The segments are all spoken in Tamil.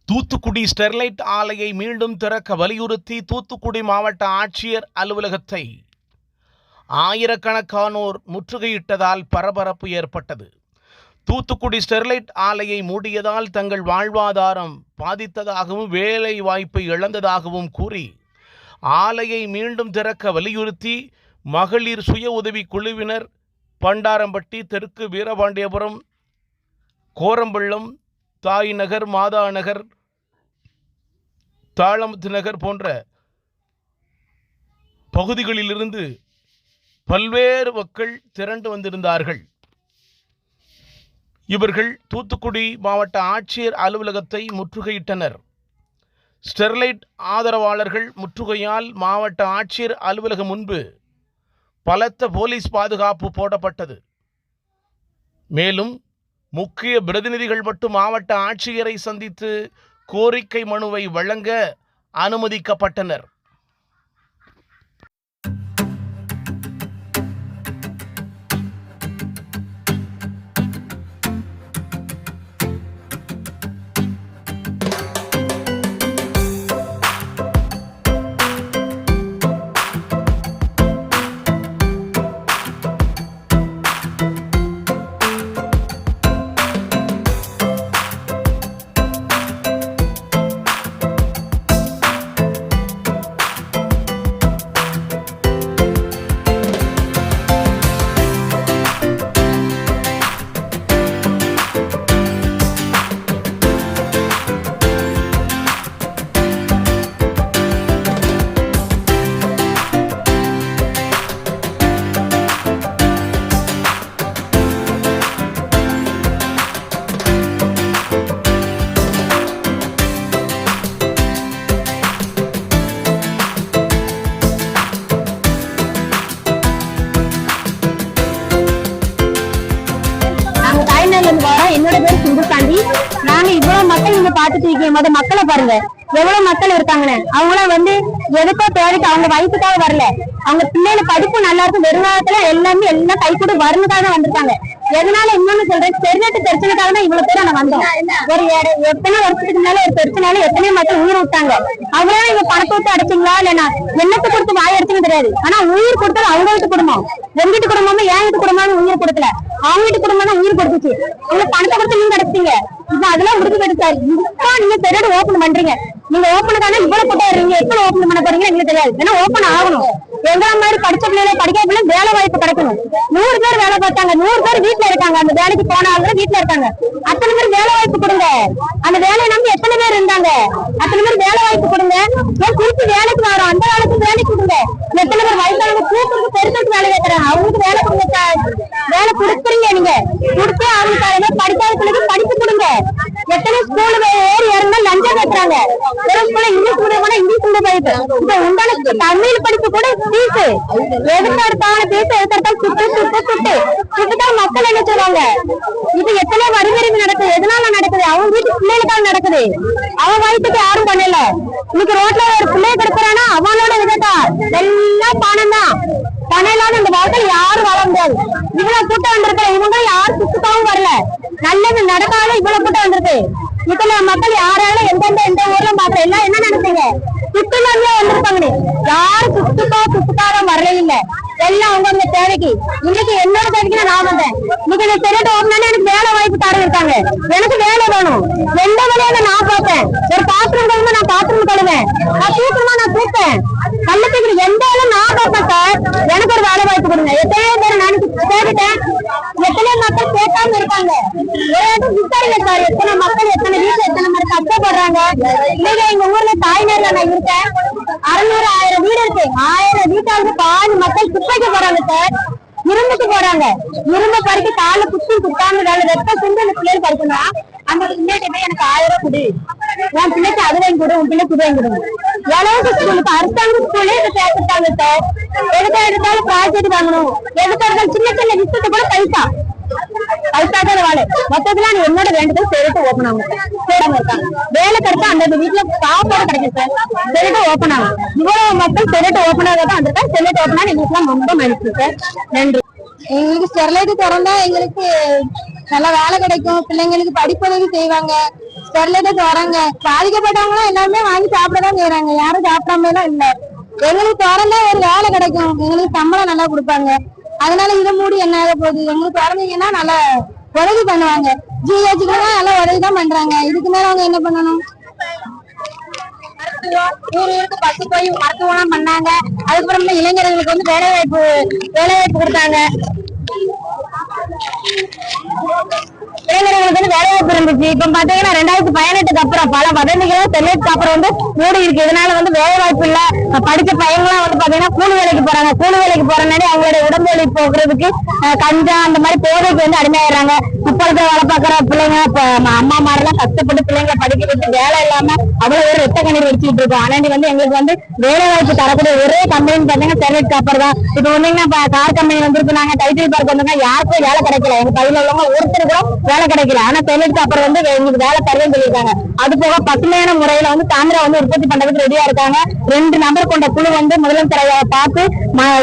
தூத்துக்குடி ஸ்டெர்லைட் ஆலையை மீண்டும் திறக்க வலியுறுத்தி தூத்துக்குடி மாவட்ட ஆட்சியர் அலுவலகத்தை ஆயிரக்கணக்கானோர் முற்றுகையிட்டதால் பரபரப்பு ஏற்பட்டது. தூத்துக்குடி ஸ்டெர்லைட் ஆலையை மூடியதால் தங்கள் வாழ்வாதாரம் பாதித்ததாகவும் வேலை வாய்ப்பை இழந்ததாகவும் கூறி ஆலையை மீண்டும் திறக்க வலியுறுத்தி மகளிர் சுய உதவி குழுவினர் பண்டாரம்பட்டி, தெற்கு வீரபாண்டியபுரம், கோரம்பள்ளம், தாய் நகர், மாதா நகர், தாளமுத்து நகர் போன்ற பகுதிகளிலிருந்து பல்வேறு மக்கள் திரண்டு வந்திருந்தார்கள். இவர்கள் தூத்துக்குடி மாவட்ட ஆட்சியர் அலுவலகத்தை முற்றுகையிட்டனர். ஸ்டெர்லைட் ஆதரவாளர்கள் முற்றுகையால் மாவட்ட ஆட்சியர் அலுவலகம் முன்பு பலத்த போலீஸ் பாதுகாப்பு போடப்பட்டது. மேலும் முக்கிய பிரதிநிதிகள் மட்டும் மாவட்ட ஆட்சியரை சந்தித்து கோரிக்கை மனுவை வழங்க அனுமதிக்கப்பட்டனர். என்னோட பேர் சுந்தர்காந்தி. நாங்க இவ்வளவு மக்கள் இங்க பாத்துட்டு இருக்கோம் போது மக்களை பாருங்க எவ்வளவு மக்கள் இருக்காங்கன்னு. அவங்களாம் எதுக்கோ தேவைக்கு அவங்க வயசுக்காக வரல, அவங்க பிள்ளைங்க படிப்பு நல்லா இருக்கும், வருங்காலத்துல எல்லாமே எல்லாம் கை கூட வரணுக்காக தான் வந்திருக்காங்க. எதனால இன்னொன்னு சொல்றேன், ஸ்டெர்லைட் பிரச்சனைக்காக தான் இவ்வளவு பேர் நாங்க வந்தோம். ஒரு எத்தனை வருஷத்துக்கு மேல ஒரு பிரச்சனையால எத்தனையோ மக்கள் உயிர் விட்டாங்க. அவ்வளவு இவங்க பணத்தை விட்டு அடைச்சிங்களா இல்லைன்னா என்னத்தை கொடுத்து வாய் அடிச்சுன்னு தெரியாது. ஆனா உயிர் கொடுத்தது அவங்க வீட்டு குடும்பம், எங்க வீட்டு குடும்பமும் என் வீட்டு குடும்பமும் உயிர் கொடுக்கல, அவங்க வீட்டு குடும்பம் தான் உயிர் கொடுத்துச்சு. உங்க பணத்தை கொடுத்து நீங்க அடைச்சிட்டீங்க. இப்ப அதெல்லாம் முடிஞ்சு போயிட்டு சார். இப்போ நீங்க ஸ்டெர்லைட் ஓபன் பண்றீங்க, நீங்க ஓபனுக்கான இவ்வளவு கூட்டம் இருக்கீங்க, எப்படி ஓபன் பண்ண போறீங்கன்னு எங்களுக்கு தெரியாது. ஏன்னா ஓபன் ஆகணும். எங்க மாதிரி படிச்ச பிள்ளைங்க படிக்காத பிள்ளை வேலை வாய்ப்பு கிடைக்கணும். 100 பேர் வேலை பார்த்தாங்க, 100 பேர் வீட்டுல இருக்காங்க. அந்த வேலைக்கு போனாங்க வீட்டுல இருக்காங்க. அத்தனை பேர் வேலை வாய்ப்பு கொடுங்க. அந்த வேலையை நம்பி எத்தனை பேர் இருந்தாங்க, அத்தனை பேர் வேலை வாய்ப்பு கொடுங்க. திருப்பி வேலைக்கு வரோம், அந்த வேலைக்கு வேலைக்கு கொடுங்க. எத்தனை பேர் வயசானவங்க கூப்பிட்டு பெருசுக்கு வேலை வைக்கிறாங்க, அவங்களுக்கு வேலை கொடுங்க. வேலை கொடுக்குறீங்க, நீங்க கொடுத்தே அவங்க படிக்காத பிள்ளைக்கு படிப்பு கொடுங்க. எத்தனை ஸ்கூல் ஏறி இறந்தா லஞ்சம் வைக்கிறாங்க. ஒரு ஸ்கூல்ல இங்கிலீஷ் மீடியம் இங்கிலீஷ் மீடியம் போயிட்டு இப்ப உங்களுக்கு தமிழ் படிப்பு கூட பீஸ் எதுக்கெடுத்தாலும் பீஸ் எதுக்கெடுத்தாலும் சுட்டுதான் மக்கள் என்ன சொல்றாங்க. இது எத்தனை வறுமைக்கு நடக்குது, எதனால நடக்குது, அவங்க வீட்டு பிள்ளைகளுக்காக நடக்குது. அவன் வயசுக்கு யாரும் பண்ணல. இன்னைக்கு ரோட்ல ஒரு பிள்ளைய கிடக்குறானா அவனோட விதத்தா எல்லாம் பணம் தான். பணம் இல்லாத இந்த வாழ்க்கையில் யாரும் வாழ முடியாது. இவ்வளவு கூட்டம் வந்திருக்கிற இவங்க யாரும் சுத்தமாவும் வரல, நல்லது நடக்காத இவ்வளவு கூட்டம் வந்திருக்கு. இதுல மக்கள் யாராலும் எந்த ஊர்ல பாக்குற எல்லாம் என்ன நினைச்சீங்க, சுற்றுலாவே வந்திருக்காங்க. யாரும் சுத்துக்காக வரல இல்ல, எல்லாம் அவங்க தேவைக்கு. இன்னைக்கு என்னோட தேவைக்கு நான் வந்தேன். இன்னைக்கு ஸ்டெர்லைட் ஓபன் எனக்கு வேலை வாய்ப்பு தர இருக்காங்க. எனக்கு வேலை வேணும். எந்த வேலையில நான் பார்ப்பேன். ஒரு பாத்ரூம் கழுவ நான் பாத்ரூம் கழுவேன், நான் தூக்கமா நான் தூப்பேன். கள்ளத்துக்கு எந்த வேலை நான் பார்ப்பேன் சார். எனக்கு ஒரு வேலை வாய்ப்பு கொடுங்க. எத்தனையோ பேர் நான் கேட்டுட்டேன், எத்தனையோ மக்கள் கேட்காம இருக்காங்க. விசாரிங்க சார், எத்தனை மக்கள் எத்தனை வீட்டுல எத்தனை மாதிரி கஷ்டப்படுறாங்க. இன்னைக்கு எங்க ஊர்ல தாய்நேர்ல நான் இருக்கேன். 600-1000 வீடு இருக்கு. 1000 வீட்டாவுக்கு பாதி மக்கள் குப்பைக்கு போறாங்க சார், இரும்புக்கு போறாங்க. இரும்பு பறிக்க கால குத்தி குத்தாம வெப்ப சிந்து அந்த பிள்ளைகள் பறிக்கணும்னா அந்த பிள்ளைகிட்ட போய் எனக்கு 1000 கொடு, உன் பிள்ளைக்கு அது வாங்கி கொடு, உன் பிள்ளைக்கு இது வாங்கி கொடுங்க. எவ்வளவு ஸ்கூலுக்கு அரசாங்க ஸ்கூலே சேர்த்துட்டாங்க சார். எதுக்கு எடுத்தாலும் ப்ராஜெக்ட் வாங்கணும், எதுக்கு எடுத்தாலும் சின்ன சின்ன விஷயத்தை கூட பைசா வாழை மொத்தத்துல என்னோட வேண்டுதல் ஸ்டெர்லைட் ஓபன் ஆகும். இருக்காங்க வேலை கிடைச்சா அந்த வீட்டுல சாப்பாடு கிடைக்கும் சார். ஸ்டெர்லைட் ஓபன் ஆகும். இவ்வளவு மக்கள் ஸ்டெர்லைட் ஓபன் ஆகாதான் வந்திருக்காங்க. ஸ்டெர்லைட் ஓபன் ஆனா எங்களுக்கு எல்லாம் ரொம்ப மகிழ்ச்சி சார். நன்றி. எங்களுக்கு ஸ்டெர்லைட் திறந்தா எங்களுக்கு நல்ல வேலை கிடைக்கும், பிள்ளைங்களுக்கு படிப்புதவி செய்வாங்க, ஸ்டெர்லைட்டுக்கு வராங்க. பாதிக்கப்பட்டவங்க எல்லாருமே வாங்கி சாப்பிடதான் செய்யறாங்க, யாரும் சாப்பிடாம எல்லாம் இல்ல. எங்களுக்கு திறந்தா ஒரு வேலை கிடைக்கும், எங்களுக்கு சம்பளம் நல்லா கொடுப்பாங்க. அதனால இதை மூடி என்ன ஆக போகுது? எங்களுக்கு திறந்தீங்கன்னா நல்லா உதவி பண்ணுவாங்க. ஜிஹெச்சுக்குலாம் நல்லா உதவி தான் பண்றாங்க. இதுக்கு மேல அவங்க என்ன பண்ணணும்? ஊருக்கு பஸ் போய் மருத்துவம் எல்லாம் பண்ணாங்க. அதுக்கப்புறம் இளைஞர்களுக்கு வந்து வேலை வாய்ப்பு கொடுத்தாங்க. இளைஞர்களுக்கு வந்து வேலை வாய்ப்பு இருந்துச்சு. இப்ப பாத்தீங்கன்னா 2018க்கு அப்புறம் பல வதந்திகளும் ஸ்டெர்லைட் அப்புறம் வந்து மூடி இருக்கு. இதனால வந்து வேலை வாய்ப்பு இல்ல. படிச்ச பையன்லாம் வந்து பாத்தீங்கன்னா கூலி வேலைக்கு போறாங்க. கூலி வேலைக்கு போறனாடி அவங்களுடைய உடம்பு வலி போக்குறதுக்கு கஞ்சா அந்த மாதிரி போதைக்கு வந்து அடிமையாயிடுறாங்க. இப்பொழுது வேலை பாக்குற பிள்ளைங்க அம்மா மாரெல்லாம் கஷ்டப்பட்டு பிள்ளைங்களை படிக்க வச்சு வேலை இல்லாம அவ்வளவு ஒரு ரத்த கண்ணீர் வச்சுட்டு இருக்கோம். ஆனாண்டி வந்து எங்களுக்கு வந்து வேலை வாய்ப்பு தரக்கூடிய ஒரே கம்பெனி பாத்தீங்கன்னா ஸ்டெர்லைட் காப்பர் தான். இப்ப வந்தீங்கன்னா கார் கம்பெனி வந்திருக்காங்க, டைட்டில் பார்க் வந்தாங்க, யாருக்கும் வேலை கிடைக்கல. எங்க பகுதியில் உள்ளவங்க ஒருத்தர் கூட வேலை கிடைக்கல. ஆனா ஸ்டெர்லைட் காப்பர் வந்து எங்களுக்கு வேலை தருவேன்னு சொல்லியிருக்காங்க. அது போக பசுமையான முறையில வந்து தாமிரம் வந்து உற்பத்தி பண்றதுக்கு ரெடியா இருக்காங்க. 2 நபர் கொண்ட குழு வந்து முதலமைச்சரை பார்த்து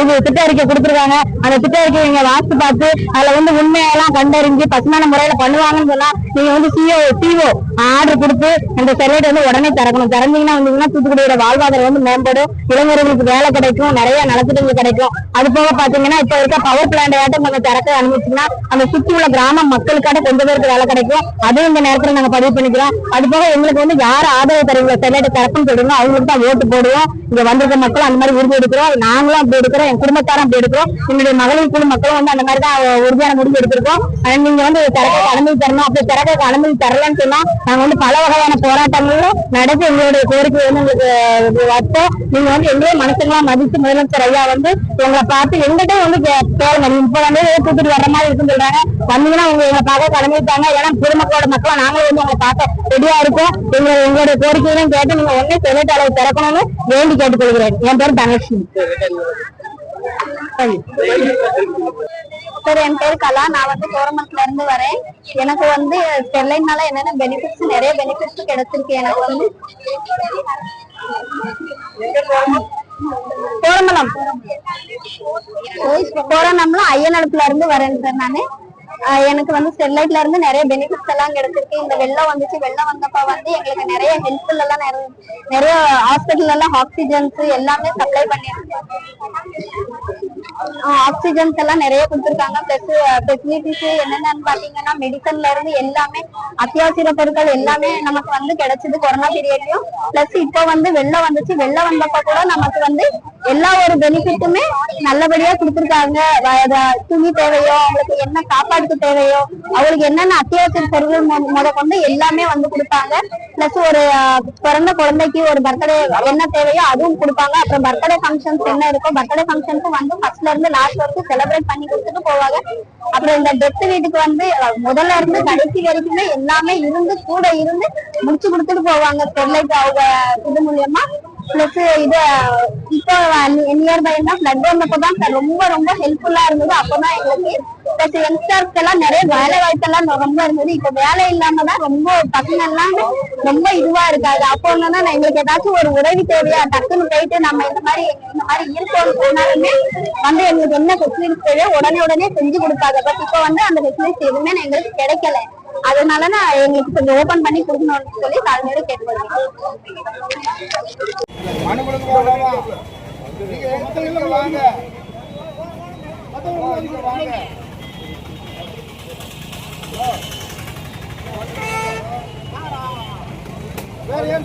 இது திட்ட அறிக்கை கொடுத்துருக்காங்க. அந்த திட்ட அறிக்கை நீங்க வாசித்து பார்த்து அதுல வந்து உண்மையெல்லாம் கண்டறிஞ்சு பசுமையான முறையில பண்ணுவாங்கன்னு சொன்னா நீங்க வந்து சிஓ ஆர்டர் கொடுத்து அந்த ஸ்டெர்லைட் வந்து உடனே திறக்கணும். திறந்தீங்கன்னா வந்தீங்கன்னா தூத்துக்குடியோட வாழ்வாதாரம் வந்து மேம்படும், இளைஞர்களுக்கு வேலை கிடைக்கும், நிறைய நலத்திட்டங்கள் கிடைக்கும். அது போக பாத்தீங்கன்னா இப்ப இருக்க பவர் பிளான்ட் ஆட்டம் நம்ம திறக்க அனுமதிச்சுன்னா அந்த சுற்றி உள்ள கிராம மக்களுக்காக கொஞ்சம் பேருக்கு வேலை கிடைக்கும். அதுவும் இந்த நேரத்துல நாங்க பதிவு பண்ணிக்கிறோம். அது போக எங்களுக்கு வந்து யார் ஆதரவு தருவீங்க ஸ்டெர்லைட் திறப்புன்னு சொல்றீங்களோ அவங்களுக்கு தான் ஓட்டு போடுவோம். இங்க வந்திருக்க மக்கள் அந்த மாதிரி உறுதி எடுக்கிறோம். நாங்களும் அப்படி எடுக்கிறோம், என் குடும்பத்தாரும் அப்படி எடுக்கிறோம். என்னுடைய மகளிர் குழு மக்களும் வந்து அந்த மாதிரி தான் உறுதியான முடிவு எடுத்திருக்கோம். நீங்க வந்து திறக்க அனுமதி தரணும். அப்படி திறக்க அனுமதி தரலன்னு சொன்னா நாங்க வந்து பல வகையான போராட்டங்களும் நடத்தி எங்களுடைய கோரிக்கை வந்து உங்களுக்கு வைப்போம். நீங்க வந்து எங்கேயும் மனசுங்களா மதிச்சு முதலமைச்சர் ஐயா வந்து எங்களை பார்த்து எங்கிட்ட வந்து கேளுங்க. இப்ப வந்து தூத்துட்டு வர்ற மாதிரி இருக்குன்னு சொல்றாங்க. வந்தீங்கன்னா எங்களை பார்க்க அனுமதித்தாங்க. ஏன்னா பொதுமக்களோட மக்கள் நாங்களும் வந்து உங்களை பார்க்க ரெடியா இருக்கோம். எங்களுடைய கோரிக்கைகளும் கேட்டு நீங்க ஒன்னே ஸ்டெர்லைட் அளவு திறக்கணும்னு வேண்டி கேட்டுக்கொள்கிறேன். என் பேர் தனலட்சுமி. சார், என் பேர் கலா. நான் வந்து கோரமங்கலத்துல இருந்து வரேன். எனக்கு வந்து ஸ்டெர்லைட்னால என்னென்ன பெனிஃபிட்ஸ், நிறைய பெனிஃபிட்ஸ் கிடைச்சிருக்கு. எனக்கு வந்து கோரமங்கலம் ஐயனடுப்புல இருந்து வரேன் சார் நானு. எனக்கு வந்து ஸ்டெர்லைட்ல இருந்து நிறைய பெனிஃபிட்ஸ் எல்லாம் கிடைச்சிருக்கு. இந்த வெள்ளம் வந்துச்சு, வெள்ளம் வந்தப்ப வந்து எங்களுக்கு நிறைய ஹெல்ப்ஃபுல் எல்லாம் நிறைய ஹாஸ்பிட்டல் எல்லாம் ஆக்சிஜன்ஸ் எல்லாமே சப்ளை பண்ணிருக்கு. ஆக்சிஜன்ஸ் எல்லாம் நிறைய கொடுத்துருக்காங்க. பிளஸ் ஃபெசிலிட்டிஸ் என்னென்னு பாத்தீங்கன்னா மெடிசன்ல இருந்து எல்லாமே அத்தியாவசிய பொருட்கள் எல்லாமே நமக்கு வந்து கிடைச்சது கொரோனா பீரியட்லயும். பிளஸ் இப்போ வந்து வெள்ளம் வந்துச்சு, வெள்ளம் வந்தப்ப கூட நமக்கு வந்து எல்லா ஒரு பெனிஃபிட்டுமே நல்லபடியா கொடுத்துருக்காங்க. துணி தேவையோ, அவங்களுக்கு என்ன சாப்பாட்டுக்கு தேவையோ, அவங்களுக்கு என்னென்ன அத்தியாவசிய பொருட்கள் முத கொண்டு எல்லாமே வந்து கொடுப்பாங்க. பிளஸ் ஒரு பிறந்த குழந்தைக்கு ஒரு பர்த்டே என்ன தேவையோ அதுவும் கொடுப்பாங்க. அப்புறம் பர்த்டே ஃபங்க்ஷன்ஸ் என்ன இருக்கோ பர்த்டே ஃபங்க்ஷனுக்கு வந்து ஃபர்ஸ்ட்ல இருந்து லாஸ்ட் வரைக்கும் செலிப்ரேட் பண்ணி கொடுத்துட்டு போவாங்க. அப்புறம் இந்த டெத் வீட்டுக்கு வந்து முதல்ல இருந்து கடைசி வரைக்குமே எல்லாமே இருந்து கூட இருந்து முடிச்சு கொடுத்துட்டு போவாங்க ஸ்டெர்லைட் அவங்க இது மூலியமா. பிளஸ் இது இப்போ நியர்பை பிளட் வந்தப்பதான் ரொம்ப ரொம்ப ஹெல்ப்ஃபுல்லா இருந்தது. அப்பதான் எங்களுக்கு பிளஸ் யங்ஸ்டர்ஸ்க்கு எல்லாம் நிறைய வேலை வாய்ப்பு எல்லாம் ரொம்ப இருந்தது. இப்ப வேலை இல்லாமதான் ரொம்ப பசங்க எல்லாம் ரொம்ப இதுவா இருக்காது. அப்போ என்னன்னா எங்களுக்கு ஏதாச்சும் ஒரு உதவி தேவையா டக்குன்னு போயிட்டு நம்ம இந்த மாதிரி இருக்கோம்னு சொன்னாலுமே வந்து எங்களுக்கு என்ன ஃபெசிலிட்டிஸ் தேவையோ உடனே செஞ்சு கொடுத்தாங்க. பட் இப்போ வந்து அந்த ஃபெசிலிட்டிஸ் எதுவுமே எங்களுக்கு கிடைக்கல. அதனால நான் எங்களுக்கு கொஞ்சம் ஓபன் பண்ணி கொடுக்கணும்னு சொல்லி தலைமையோட கேட்டுக்கொள்கிறேன். வேற யாரு